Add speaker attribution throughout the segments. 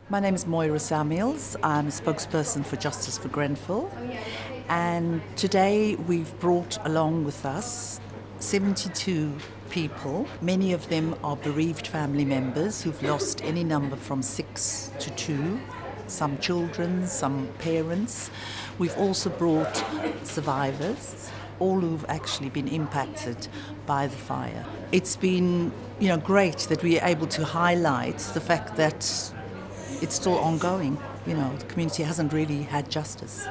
Speaker 1: My name is Moira Samuels. I'm a spokesperson for Justice4Grenfell. And today we've brought along with us 72 people. Many of them are bereaved family members who've lost any number from 6 to 2, some children, some parents. We've also brought survivors, all who've actually been impacted by the fire. It's been, great that we are able to highlight the fact that it's still ongoing. The community hasn't really had justice.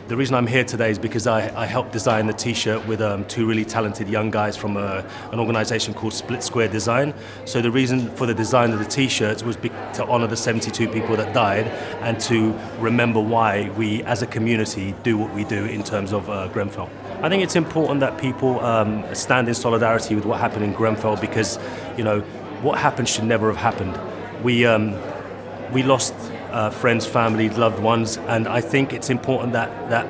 Speaker 2: The reason I'm here today is because I helped design the T-shirt with two really talented young guys from an organisation called Split Square Design. So the reason for the design of the T-shirts was to honour the 72 people that died and to remember why we as a community do what we do in terms of Grenfell. I think it's important that people stand in solidarity with what happened in Grenfell because, what happened should never have happened. We lost friends, family, loved ones, and I think it's important that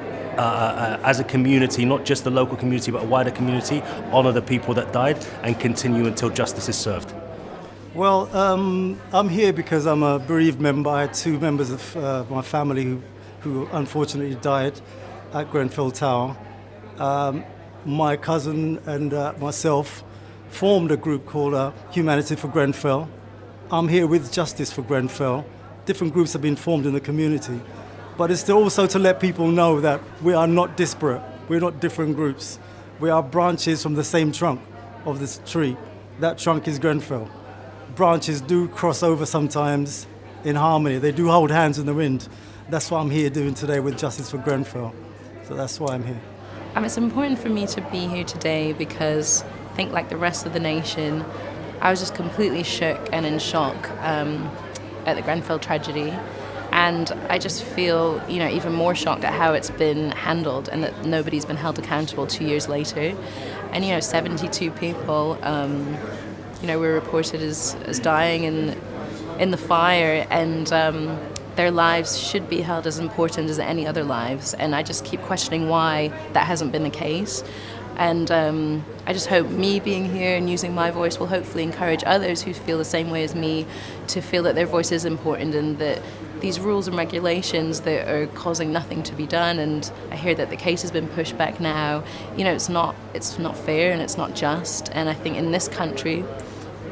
Speaker 2: as a community, not just the local community but a wider community, honour the people that died and continue until justice is served.
Speaker 3: Well, I'm here because I'm a bereaved member. I had 2 members of my family who unfortunately died at Grenfell Tower. My cousin and myself formed a group called Humanity for Grenfell. I'm here with Justice4Grenfell. Different groups have been formed in the community. But it's also to let people know that we are not disparate. We're not different groups. We are branches from the same trunk of this tree. That trunk is Grenfell. Branches do cross over sometimes in harmony. They do hold hands in the wind. That's what I'm here doing today with Justice4Grenfell. So that's why I'm here.
Speaker 4: It's important for me to be here today because I think like the rest of the nation, I was just completely shook and in shock at the Grenfell tragedy. And I just feel, even more shocked at how it's been handled and that nobody's been held accountable 2 years later. And, 72 people, were reported as dying in the fire, and their lives should be held as important as any other lives. And I just keep questioning why that hasn't been the case. And I just hope me being here and using my voice will hopefully encourage others who feel the same way as me to feel that their voice is important and that these rules and regulations that are causing nothing to be done. And I hear that the case has been pushed back now. It's not fair and it's not just. And I think in this country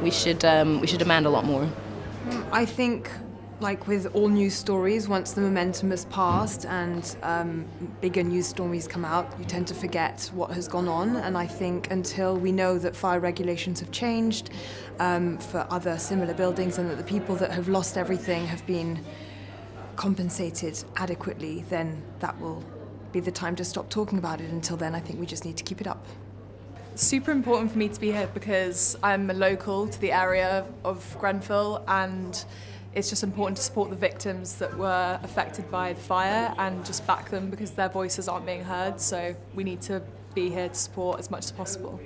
Speaker 4: we should demand a lot more.
Speaker 5: I think, like with all news stories, once the momentum has passed and bigger news stories come out, you tend to forget what has gone on. And I think until we know that fire regulations have changed for other similar buildings and that the people that have lost everything have been compensated adequately, then that will be the time to stop talking about it. Until then, I think we just need to keep it up.
Speaker 6: Super important for me to be here because I'm a local to the area of Grenfell, and it's just important to support the victims that were affected by the fire and just back them because their voices aren't being heard. So we need to be here to support as much as possible.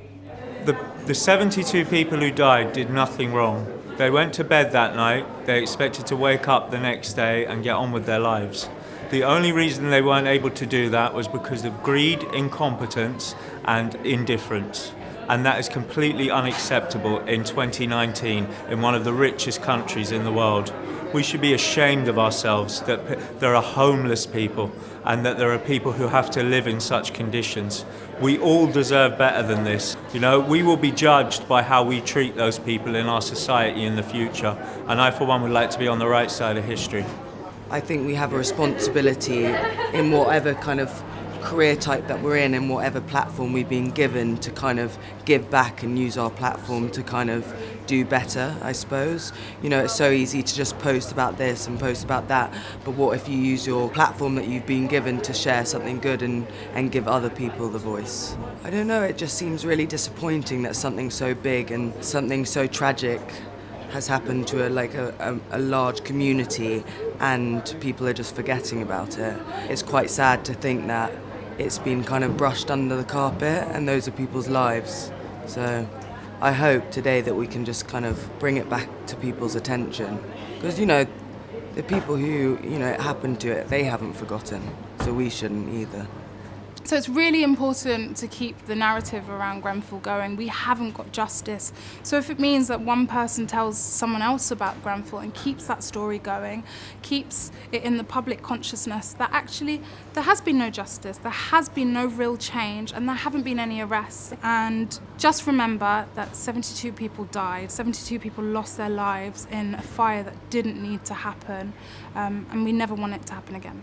Speaker 7: The 72 people who died did nothing wrong. They went to bed that night, they expected to wake up the next day and get on with their lives. The only reason they weren't able to do that was because of greed, incompetence and indifference. And that is completely unacceptable in 2019 in one of the richest countries in the world. We should be ashamed of ourselves that there are homeless people and that there are people who have to live in such conditions. We all deserve better than this. We will be judged by how we treat those people in our society in the future. And I, for one, would like to be on the right side of history.
Speaker 8: I think we have a responsibility in whatever kind of career type that we're in whatever platform we've been given to kind of give back and use our platform to kind of do better, I suppose. It's so easy to just post about this and post about that, but what if you use your platform that you've been given to share something good and give other people the voice? I don't know, it just seems really disappointing that something so big and something so tragic has happened to a large community and people are just forgetting about it. It's quite sad to think that it's been kind of brushed under the carpet and those are people's lives. So I hope today that we can just kind of bring it back to people's attention. Because, the people who, it happened to, they haven't forgotten. So we shouldn't either.
Speaker 9: So it's really important to keep the narrative around Grenfell going. We haven't got justice. So if it means that one person tells someone else about Grenfell and keeps that story going, keeps it in the public consciousness that actually there has been no justice, there has been no real change, and there haven't been any arrests. And just remember that 72 people died, 72 people lost their lives in a fire that didn't need to happen, and we never want it to happen again.